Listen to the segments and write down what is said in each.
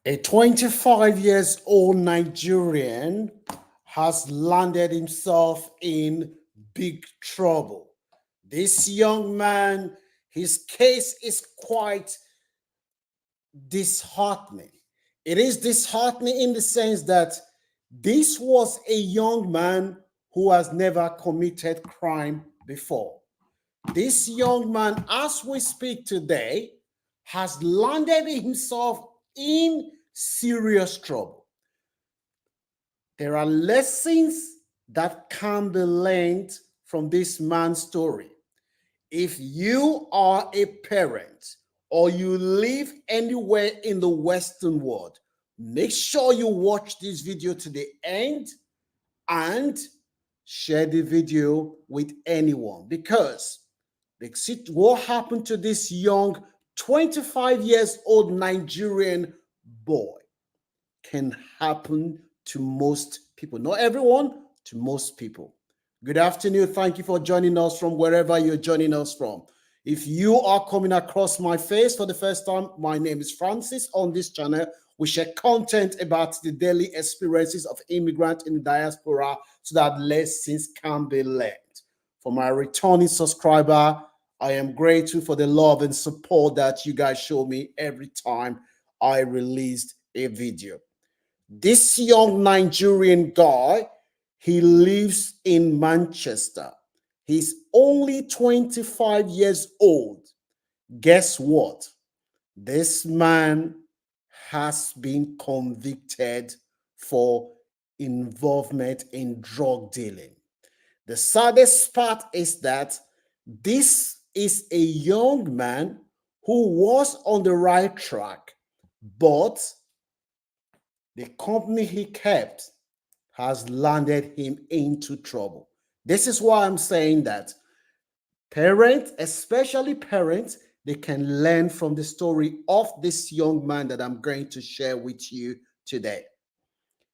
A 25 years old Nigerian has landed himself in big trouble. This young man, his case is quite disheartening. It is disheartening in the sense that this was a young man who has never committed crime before. This young man, as we speak today, has landed himself in serious trouble. There are lessons that can be learned from this man's story. If you are a parent or you live anywhere in the Western world, make sure you watch this video to the end and share the video with anyone, because what happened to this young 25 years old Nigerian boy can happen to most people. Not everyone, to most people. Good afternoon. Thank you for joining us from wherever you're joining us from. If you are coming across my face for the first time, my name is Francis. On this channel, we share content about the daily experiences of immigrants in the diaspora so that lessons can be learned. For my returning subscriber, I am grateful for the love and support that you guys show me every time I released a video. This young Nigerian guy, he lives in Manchester. He's only 25 years old. Guess what? This man has been convicted for involvement in drug dealing. The saddest part is that this is a young man who was on the right track, but the company he kept has landed him into trouble. This is why I'm saying that parents, especially parents, they can learn from the story of this young man that I'm going to share with you today.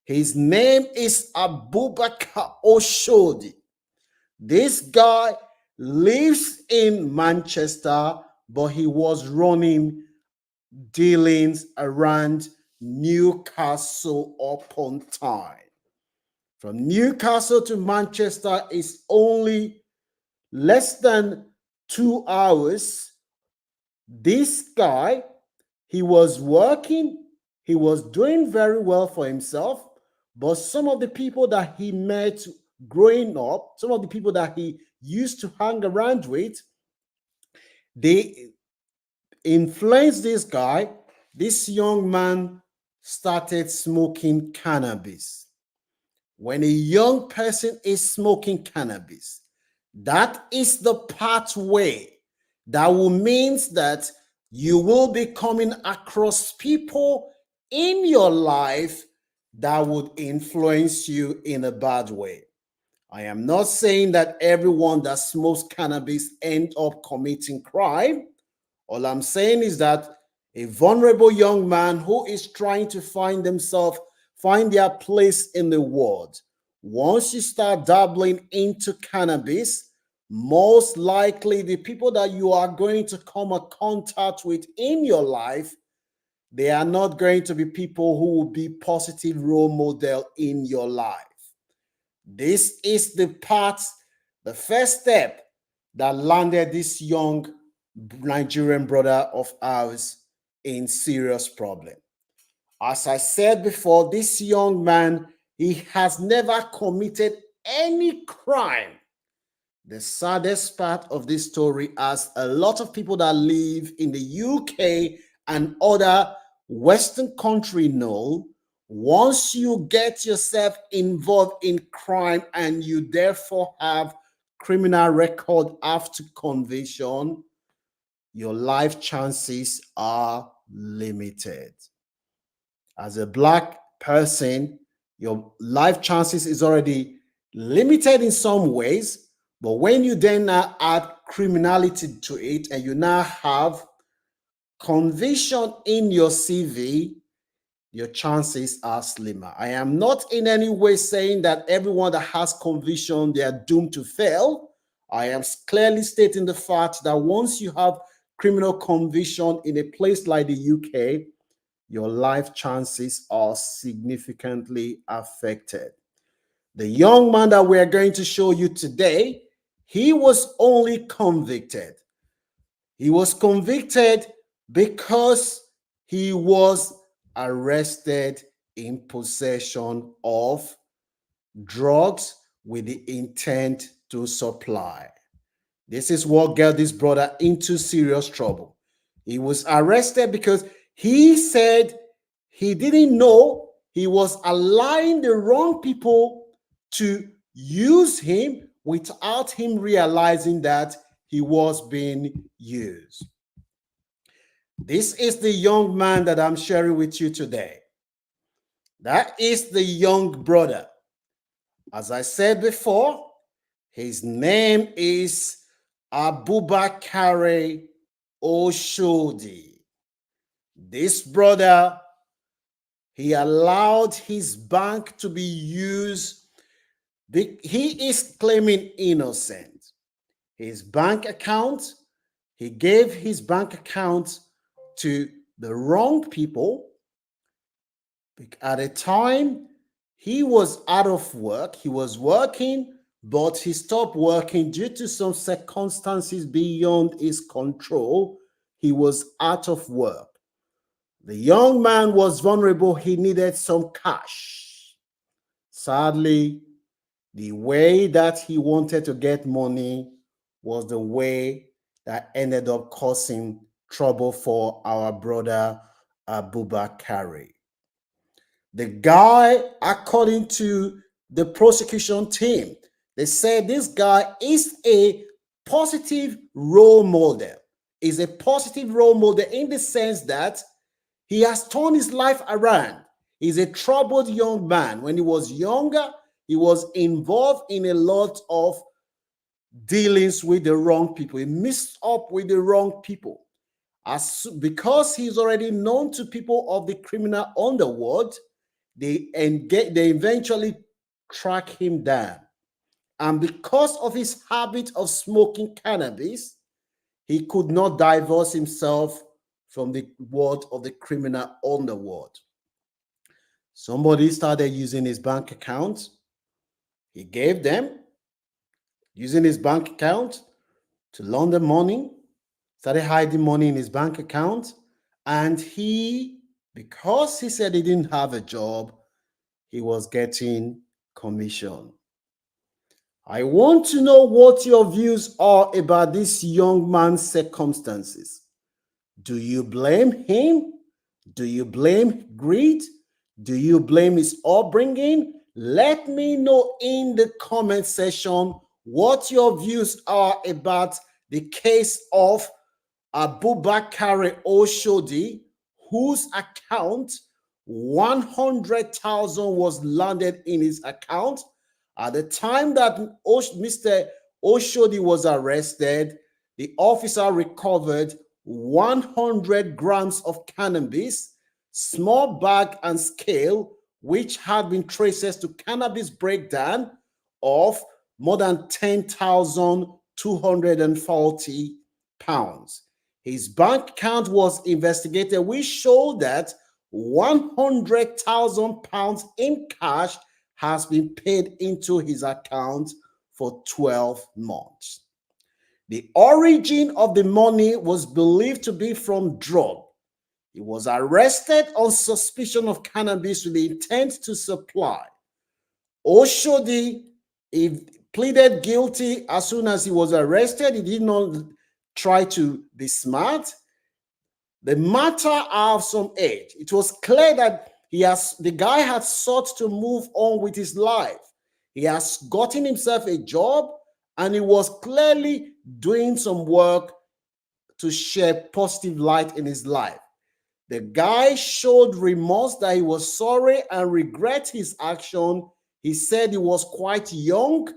His name is Abubakar Oshodi. This guy lives in Manchester, but he was running dealings around Newcastle upon Tyne. From Newcastle to Manchester is only less than 2 hours. This guy, he was working, he was doing very well for himself, but some of the people that he met growing up, some of the people that he used to hang around with, they influenced this guy. This young man started smoking cannabis. When a young person is smoking cannabis, that is the pathway that will means that you will be coming across people in your life that would influence you in a bad way. I am not saying that everyone that smokes cannabis end up committing crime. All I'm saying is that a vulnerable young man who is trying to find their place in the world, once you start dabbling into cannabis, most likely the people that you are going to come in contact with in your life, they are not going to be people who will be positive role model in your life. This is the first step that landed this young Nigerian brother of ours in serious problem. As I said before, this young man, he has never committed any crime. The saddest part of this story, as a lot of people that live in the UK and other Western countries know, once you get yourself involved in crime and you therefore have criminal record after conviction, your life chances are limited. As a black person, your life chances is already limited in some ways, but when you then add criminality to it and you now have conviction in your CV, your chances are slimmer. I am not in any way saying that everyone that has conviction, they are doomed to fail. I am clearly stating the fact that once you have criminal conviction in a place like the UK, your life chances are significantly affected. The young man that we're going to show you today, he was only convicted. He was convicted because he was arrested in possession of drugs with the intent to supply. This is what got this brother into serious trouble. He was arrested because he said he didn't know he was allowing the wrong people to use him without him realizing that he was being used. This is the young man that I'm sharing with you today. That is the young brother. As I said before, his name is Abubakar Oshodi. This brother, he allowed his bank to be used. He is claiming innocent. His bank account, he gave his bank account to the wrong people. At a time, he was out of work. He was working, but he stopped working due to some circumstances beyond his control. He was out of work. The young man was vulnerable. He needed some cash. Sadly, the way that he wanted to get money was the way that ended up causing trouble for our brother Abubakar. The guy, according to the prosecution team, they said this guy is a positive role model. Is a positive role model in the sense that he has turned his life around. He's a troubled young man. When he was younger, he was involved in a lot of dealings with the wrong people. He mixed up with the wrong people. Because he's already known to people of the criminal underworld, they eventually track him down. And because of his habit of smoking cannabis, he could not divorce himself from the world of the criminal underworld. Somebody started using his bank account. He gave them, using his bank account to launder money, started hiding money in his bank account. And because he said he didn't have a job, he was getting commission. I want to know what your views are about this young man's circumstances. Do you blame him? Do you blame greed? Do you blame his upbringing? Let me know in the comment section what your views are about the case of Abubakar Oshodi, whose account 100,000 was landed in his account. At the time that Mr. Oshodi was arrested, the officer recovered 100 grams of cannabis, small bag and scale, which had been traces to cannabis breakdown of more than 10,240 pounds. His bank account was investigated, which showed that 100,000 pounds in cash has been paid into his account for 12 months. The origin of the money was believed to be from drug. He was arrested on suspicion of cannabis with the intent to supply. Oshodi, he pleaded guilty as soon as he was arrested. He did not try to be smart. The matter of some age, it was clear that the guy had sought to move on with his life. He has gotten himself a job and he was clearly doing some work to share positive light in his life. The guy showed remorse that he was sorry and regret his action. He said he was quite young.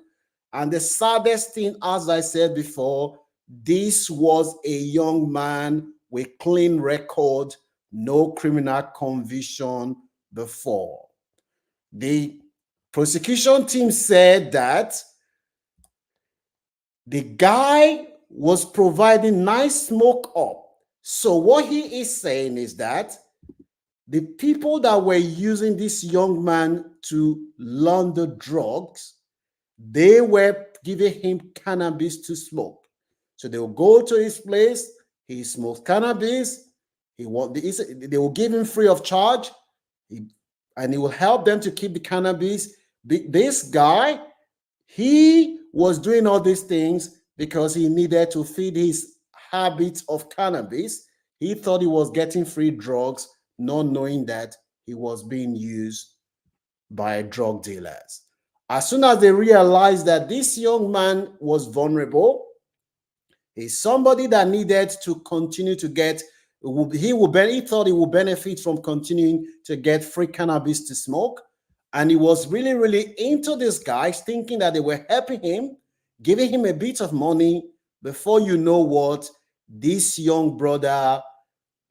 And the saddest thing, as I said before, this was a young man with clean record, no criminal conviction before. The prosecution team said that the guy was providing nice smoke up. So what he is saying is that the people that were using this young man to launder drugs, they were giving him cannabis to smoke. So they will go to his place, he smokes cannabis, they will give him free of charge, and he will help them to keep the cannabis. This guy, he was doing all these things because he needed to feed his habit of cannabis. He thought he was getting free drugs, not knowing that he was being used by drug dealers. As soon as they realized that this young man was vulnerable, he's somebody that needed to continue to get, he thought he would benefit from continuing to get free cannabis to smoke. And he was really, really into these guys, thinking that they were helping him, giving him a bit of money. Before you know what, this young brother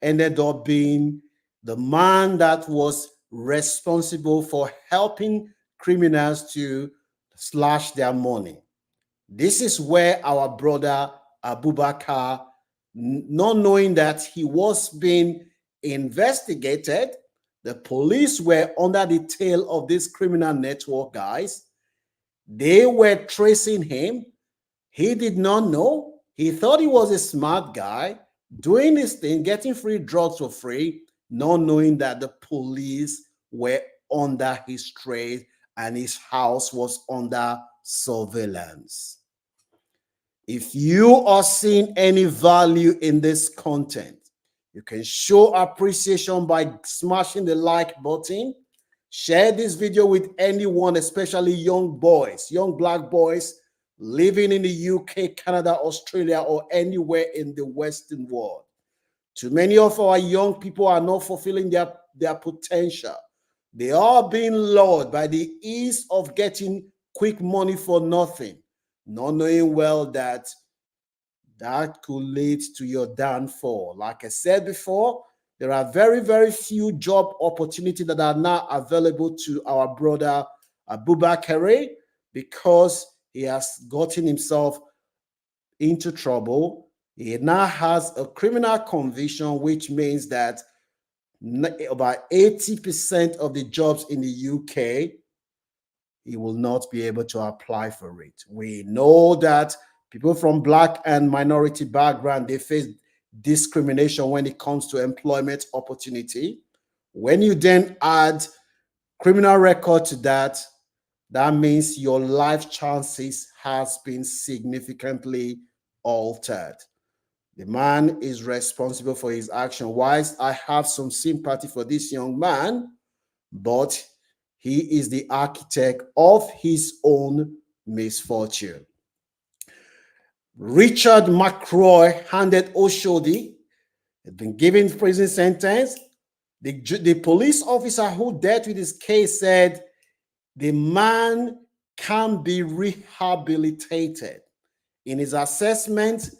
ended up being the man that was responsible for helping criminals to slash their money. This is where our brother Abubakar, not knowing that he was being investigated, the police were under the tail of this criminal network, guys. They were tracing him. He did not know. He thought he was a smart guy doing this thing, getting free drugs for free, not knowing that the police were under his trade and his house was under surveillance. If you are seeing any value in this content, you can show appreciation by smashing the like button. Share this video with anyone, especially young boys, young black boys living in the UK, Canada, Australia, or anywhere in the Western world. Too many of our young people are not fulfilling their potential. They are being lured by the ease of getting quick money for nothing, not knowing well that that could lead to your downfall. Like I said before, there are very, very few job opportunities that are now available to our brother Abubakar because he has gotten himself into trouble. He now has a criminal conviction, which means that about 80% of the jobs in the UK, he will not be able to apply for it. We know that people from black and minority background, they face discrimination when it comes to employment opportunity. When you then add criminal record to that, that means your life chances has been significantly altered. The man is responsible for his action. Whilst I have some sympathy for this young man, but he is the architect of his own misfortune. Richard McCroy handed Oshodi, had been given prison sentence. The police officer who dealt with his case said the man can be rehabilitated. In his assessment,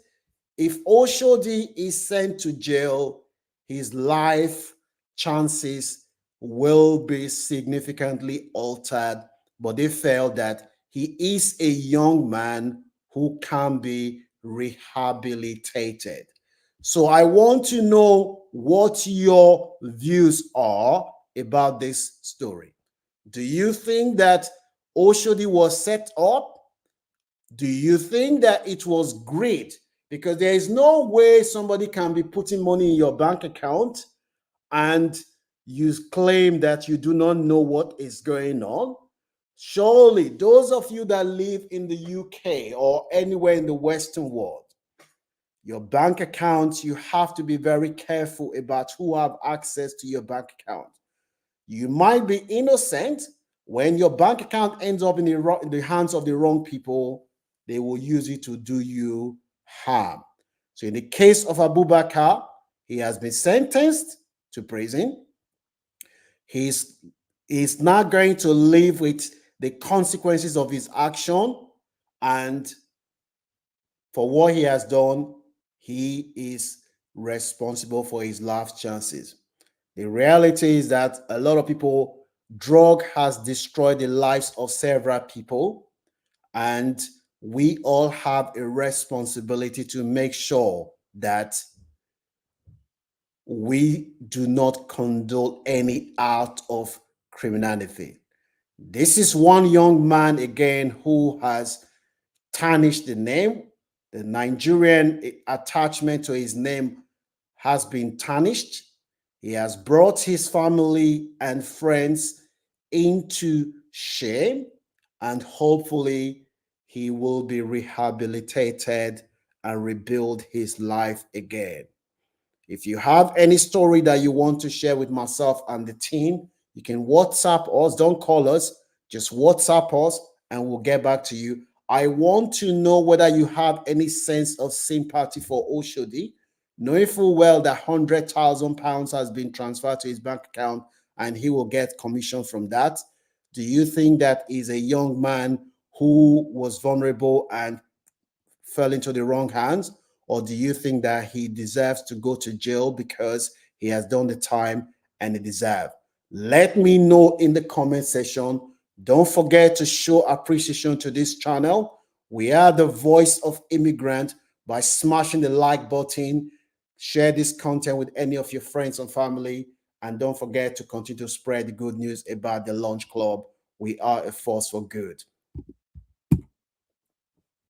if Oshodi is sent to jail, his life chances will be significantly altered, but they felt that he is a young man who can be rehabilitated. So I want to know what your views are about this story. Do you think that Oshodi was set up? Do you think that it was great? Because there is no way somebody can be putting money in your bank account and you claim that you do not know what is going on. Surely, those of you that live in the UK or anywhere in the Western world, your bank account, you have to be very careful about who have access to your bank account. You might be innocent. When your bank account ends up in the hands of the wrong people, they will use it to do you harm. So in the case of Abubakar, he has been sentenced to prison. He's not going to live with the consequences of his action, and for what he has done, he is responsible for his life chances. The reality is that a lot of people, drug has destroyed the lives of several people, and we all have a responsibility to make sure that we do not condone any act of criminality. This is one young man again who has tarnished the name. The Nigerian attachment to his name has been tarnished. He has brought his family and friends into shame, and hopefully, he will be rehabilitated and rebuild his life again. If you have any story that you want to share with myself and the team, you can WhatsApp us. Don't call us, just WhatsApp us and we'll get back to you. I want to know whether you have any sense of sympathy for Oshodi, knowing full well that £100,000 has been transferred to his bank account and he will get commission from that. Do you think that is a young man who was vulnerable and fell into the wrong hands? Or do you think that he deserves to go to jail because he has done the time and he deserves? Let me know in the comment section. Don't forget to show appreciation to this channel. We are the voice of immigrant by smashing the like button. Share this content with any of your friends and family. And don't forget to continue to spread the good news about the Lunch Club. We are a force for good.